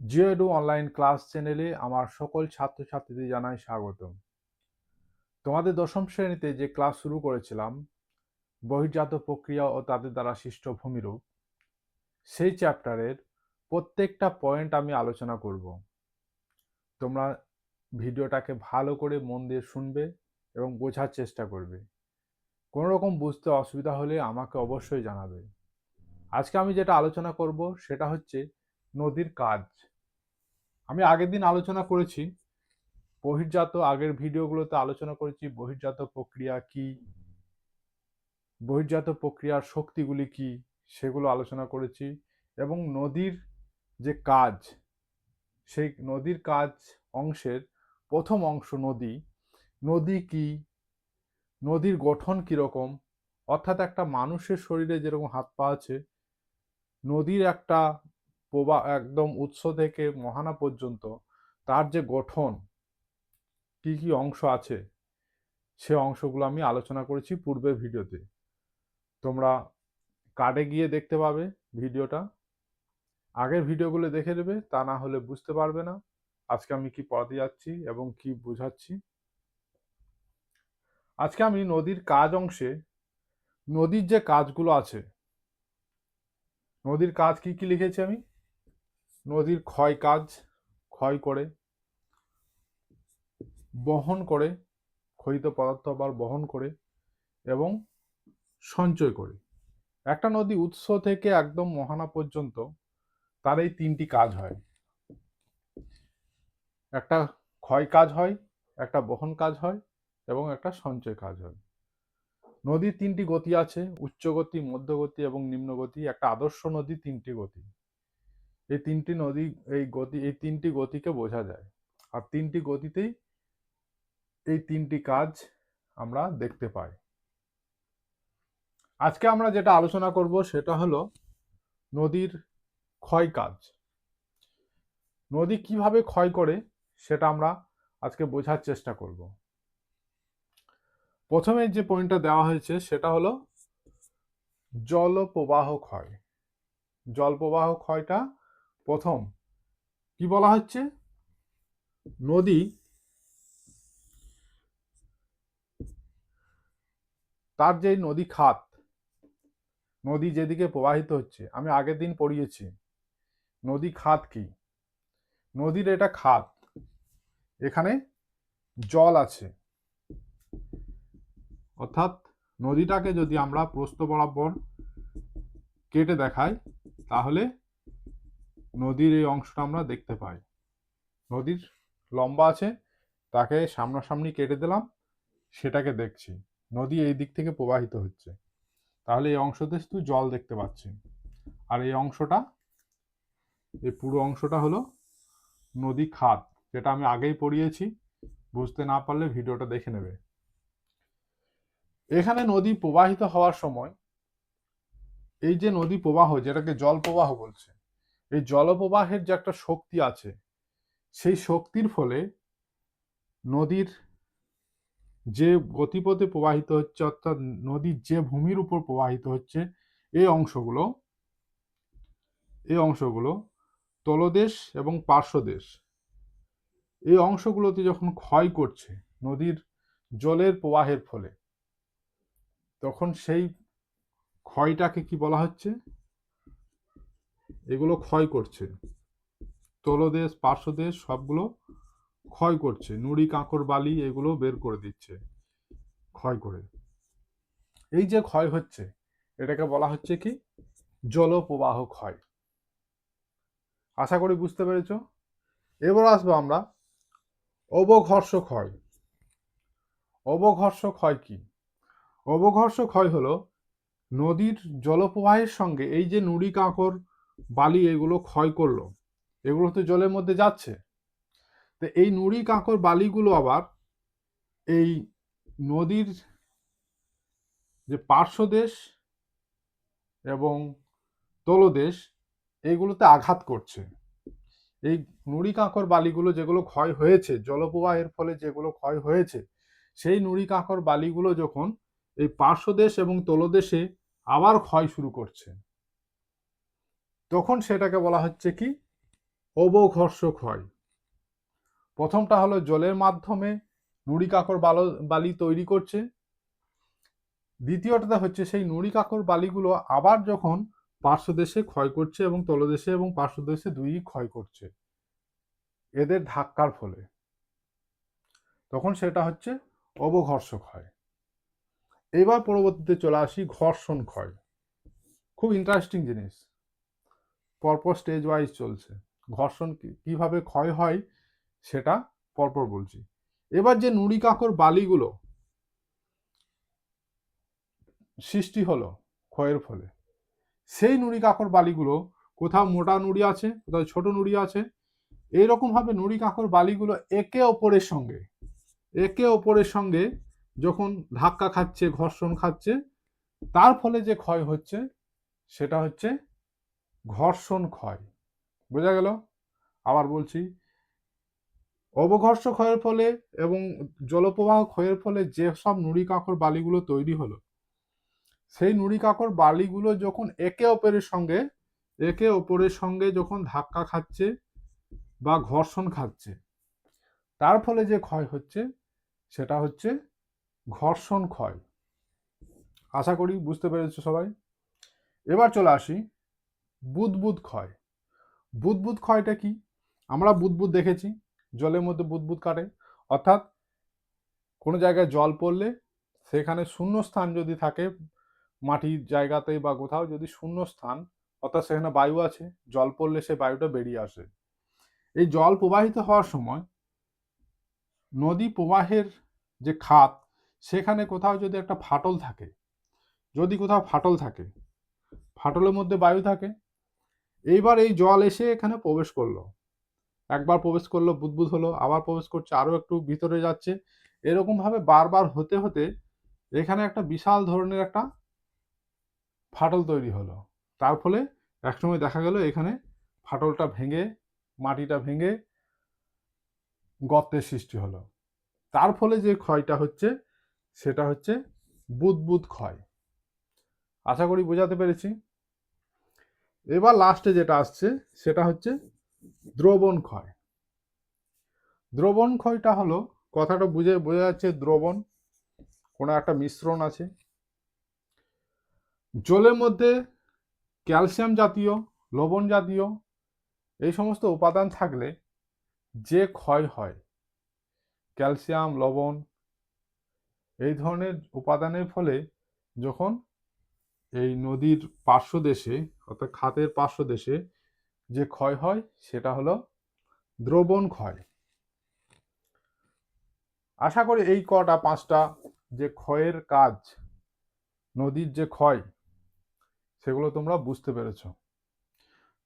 জিওএডু online class চ্যানেলে আমার সকল ছাত্রছাত্রীদের জানাই স্বাগতম। তোমাদের দশম শ্রেণীতে যে ক্লাস শুরু করেছিলাম, বহির্জাত প্রক্রিয়া ও তাদের দ্বারা সৃষ্ট ভূমিরূপ, সেই চ্যাপ্টারের প্রত্যেকটা পয়েন্ট আমি আলোচনা করব। তোমরা ভিডিওটাকে ভালো করে মন দিয়ে শুনবে এবং বোঝার চেষ্টা করবে। কোনো রকম বুঝতে অসুবিধা হলে আমাকে অবশ্যই জানাবে। আজকে আমি যেটা আলোচনা করব সেটা হচ্ছে নদীর কাজ। আমি আগের দিন আলোচনা করেছি আগের ভিডিওগুলোতে আলোচনা করেছি বহির্জাত প্রক্রিয়া কি, বহির্জাত প্রক্রিয়ার শক্তিগুলি কি, সেগুলো আলোচনা করেছি। এবং নদীর যে কাজ, সেই নদীর কাজ অংশের প্রথম অংশ নদী। নদী কি, নদীর গঠন কিরকম, অর্থাৎ একটা মানুষের শরীরে যেরকম হাত পা আছে, নদীর একটা প্রবাহ একদম উৎস থেকে মোহনা পর্যন্ত তার যে গঠন, কি কি অংশ আছে, সে অংশগুলো আমি আলোচনা করেছি পূর্বের ভিডিওতে। তোমরা কার্ডে গিয়ে দেখতে পাবে ভিডিওটা। আগের ভিডিওগুলো দেখে নেবে, তা না হলে বুঝতে পারবে না আজকে আমি কি পড়াতে যাচ্ছি এবং কি বোঝাচ্ছি। আজকে আমি নদীর কাজ অংশে নদীর যে কাজগুলো আছে, নদীর কাজ কি কি লিখেছি আমি। নদীর ক্ষয় কাজ, ক্ষয় করে, বহন করে, ক্ষয়িত পদার্থ আবার বহন করে এবং সঞ্চয় করে। একটা নদী উৎস থেকে একদম মোহনা পর্যন্ত তার এই তিনটি কাজ হয়। একটা ক্ষয় কাজ হয়, একটা বহন কাজ হয় এবং একটা সঞ্চয় কাজ হয়। নদীর তিনটি গতি আছে, উচ্চ গতি, মধ্যগতি এবং নিম্ন গতি। একটা আদর্শ নদী তিনটি গতি। এই তিনটি নদী, এই তিনটি গতিকে বোঝা যায়। আর তিনটি গতিতেই এই তিনটি কাজ আমরা দেখতে পাই। আজকে আমরা যেটা আলোচনা করব সেটা হলো নদীর ক্ষয় কাজ। নদী কিভাবে ক্ষয় করে সেটা আমরা আজকে বোঝার চেষ্টা করব। প্রথমে যে পয়েন্টটা দেওয়া হয়েছে সেটা হলো জল প্রবাহ ক্ষয়। জল প্রবাহ ক্ষয়টা প্রথম কি বলা হচ্ছে, নদী তার যে নদী খাত, নদী যেদিকে প্রবাহিত হচ্ছে, আমি আগের দিন পড়িয়েছি নদী খাত কি। নদীর এটা খাত, এখানে জল আছে, অর্থাৎ নদীটাকে যদি আমরা প্রস্থ বরাবর কেটে দেখাই তাহলে নদীর এই অংশটা আমরা দেখতে পাই। নদীর লম্বা আছে, তাকে সামনাসামনি কেটে দিলাম, সেটাকে দেখছি নদী এই দিক থেকে প্রবাহিত হচ্ছে, তাহলে এই অংশতে শুধু জল দেখতে পাচ্ছি। আর এই অংশটা, এই পুরো অংশটা হলো নদী খাত, যেটা আমি আগেই পড়িয়েছি। বুঝতে না পারলে ভিডিওটা দেখে নেবে। এখানে নদী প্রবাহিত হওয়ার সময় এই যে নদী প্রবাহ, যেটাকে জল প্রবাহ বলছে, এই জলপ্রবাহের যে একটা শক্তি আছে, সেই শক্তির ফলে নদীর যে গতিপথে প্রবাহিত হচ্ছে, অর্থাৎ নদীর যে ভূমির উপর প্রবাহিত হচ্ছে, এই অংশগুলো এই অংশগুলো তলদেশ এবং পার্শ্বদেশ, এই অংশগুলোতে যখন ক্ষয় করছে নদীর জলের প্রবাহের ফলে, তখন সেই ক্ষয়টাকে কি বলা হচ্ছে, এগুলো ক্ষয় করছে, তলদেশ পার্শ্বদেশ সবগুলো ক্ষয় করছে, নুড়ি কাঁকর বালি এগুলো বের করে দিচ্ছে ক্ষয় করে। এই যে ক্ষয় হচ্ছে, এটাকে বলা হচ্ছে কি, জলপ্রবাহ ক্ষয়। আশা করি বুঝতে পেরেছ। এবার আসবো আমরা অবঘর্ষ ক্ষয়। অবঘর্ষ ক্ষয় কি? অবঘর্ষ ক্ষয় হলো নদীর জলপ্রবাহের সঙ্গে এই যে নুড়ি কাঁকর বালি এগুলো ক্ষয় করলো, এগুলো তো জলের মধ্যে যাচ্ছে, তো এই নুড়ি কাঁকর বালিগুলো আবার এই নদীর যে পার্শ্বদেশ এবং তলদেশ, এগুলোতে আঘাত করছে। এই নুড়ি কাঁকর বালিগুলো যেগুলো ক্ষয় হয়েছে, জলপ্রবাহের ফলে যেগুলো ক্ষয় হয়েছে, সেই নুড়ি কাঁকর বালিগুলো যখন এই পার্শ্বদেশ এবং তলদেশে আবার ক্ষয় শুরু করছে, তখন সেটাকে বলা হচ্ছে কি, অবঘর্ষ ক্ষয়। প্রথমটা হলো জলের মাধ্যমে নুড়ি কাকর বালি তৈরি করছে। দ্বিতীয়টা হচ্ছে সেই নুড়ি কাকর বালিগুলো আবার যখন পার্শ্বদেশে ক্ষয় করছে এবং তলদেশে এবং পার্শ্বদেশে দুইই ক্ষয় করছে এদের ধাক্কার ফলে, তখন সেটা হচ্ছে অবঘর্ষ ক্ষয়। এবার পরবর্তীতে চলে আসি ঘর্ষণ ক্ষয়। খুব ইন্টারেস্টিং জিনিস, পরপর স্টেজ ওয়াইজ চলছে। ঘর্ষণ কিভাবে ক্ষয় হয় সেটা পরপর বলছি। এবার যে নুড়ি কাকর বালিগুলো সৃষ্টি হলো ক্ষয়ের ফলে, সেই নুড়ি কাকর বালিগুলো কোথাও মোটা নুড়ি আছে, কোথাও ছোট নুড়ি আছে, এইরকম ভাবে নুড়ি কাকর বালিগুলো একে অপরের সঙ্গে যখন ধাক্কা খাচ্ছে, ঘর্ষণ খাচ্ছে, তার ফলে যে ক্ষয় হচ্ছে সেটা হচ্ছে ঘর্ষণ ক্ষয়। বোঝা গেল? আবার বলছি, অবঘর্ষ ক্ষয়ের ফলে এবং জলপ্রবাহ ক্ষয়ের ফলে যে সব নুড়ি কাকর বালিগুলো তৈরি হলো, সেই নুড়ি কাকর বালিগুলো যখন একে অপরের সঙ্গে যখন ধাক্কা খাচ্ছে বা ঘর্ষণ খাচ্ছে, তার ফলে যে ক্ষয় হচ্ছে সেটা হচ্ছে ঘর্ষণ ক্ষয়। আশা করি বুঝতে পেরেছো সবাই। এবার চলে আসি বুদবুদ ক্ষয়। বুদবুদ ক্ষয়টা কি? আমরা বুদবুদ দেখেছি, জলের মধ্যে বুদবুদ কাটে, অর্থাৎ কোনো জায়গায় জল পড়লে সেখানে শূন্য স্থান যদি থাকে, মাটির জায়গাতে বা কোথাও যদি শূন্য স্থান, অর্থাৎ সেখানে বায়ু আছে, জল পড়লে সেই বায়ুটা বেরিয়ে আসে। এই জল প্রবাহিত হওয়ার সময় নদী প্রবাহের যে খাত, সেখানে কোথাও যদি একটা ফাটল থাকে, যদি কোথাও ফাটল থাকে, ফাটলের মধ্যে বায়ু থাকে, এইবার এই জল এসে এখানে প্রবেশ করলো, একবার প্রবেশ করলো বুদবুদ হলো, আবার প্রবেশ করছে, আরো একটু ভিতরে যাচ্ছে, এরকম ভাবে বারবার হতে হতে এখানে একটা বিশাল ধরনের একটা ফাটল তৈরি হলো। তার ফলে একসময় দেখা গেল এখানে ফাটলটা ভেঙে, মাটিটা ভেঙে গর্তের সৃষ্টি হলো। তার ফলে যে ক্ষয়টা হচ্ছে সেটা হচ্ছে বুদবুদ ক্ষয়। আশা করি বোঝাতে পেরেছি। এবার লাস্টে যেটা আসছে সেটা হচ্ছে দ্রবণ ক্ষয়। দ্রবণ ক্ষয়টা হলো, কথাটা বোঝা যাচ্ছে, দ্রবণ কোনো একটা মিশ্রণ আছে, জলের মধ্যে ক্যালসিয়াম জাতীয়, লবণ জাতীয় এই সমস্ত উপাদান থাকলে যে ক্ষয় হয়, ক্যালসিয়াম, লবণ এই ধরনের উপাদানের ফলে যখন এই নদীর পার্শ্বদেশে অর্থাৎ খাতের পার্শ্বদেশে যে ক্ষয় হয় সেটা হলো দ্রবণ ক্ষয়। আশা করি এই কটা 5টা যে ক্ষয়ের কাজ, নদীর যে ক্ষয়, সেগুলো তোমরা বুঝতে পেরেছ।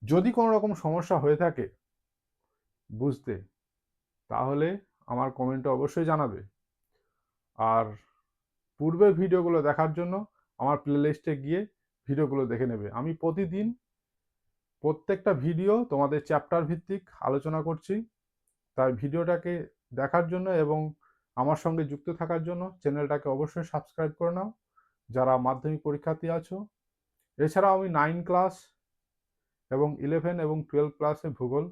যদি কোনো রকম সমস্যা হয়ে থাকে বুঝতে, তাহলে আমার কমেন্টে অবশ্যই জানাবে। আর পূর্বের ভিডিওগুলো দেখার জন্য আমার প্লেলিস্টে গিয়ে ভিডিওগুলো দেখে নেবে। আমি প্রতিদিন প্রত্যেকটা ভিডিও তোমাদের চ্যাপ্টার ভিত্তিক আলোচনা করছি, তাই ভিডিওটাকে দেখার জন্য এবং আমার সঙ্গে যুক্ত থাকার জন্য চ্যানেলটাকে অবশ্যই সাবস্ক্রাইব করে নাও যারা মাধ্যমিক পরীক্ষার্থী আছো। এছাড়াও আমি 9 ক্লাস এবং 11 এবং 12 ক্লাসে ভূগোল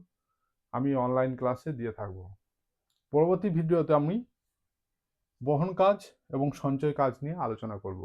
আমি অনলাইন ক্লাসে দিয়ে থাকব। পরবর্তী ভিডিওতে আমি বহন কাজ এবং সঞ্চয় কাজ নিয়ে আলোচনা করব।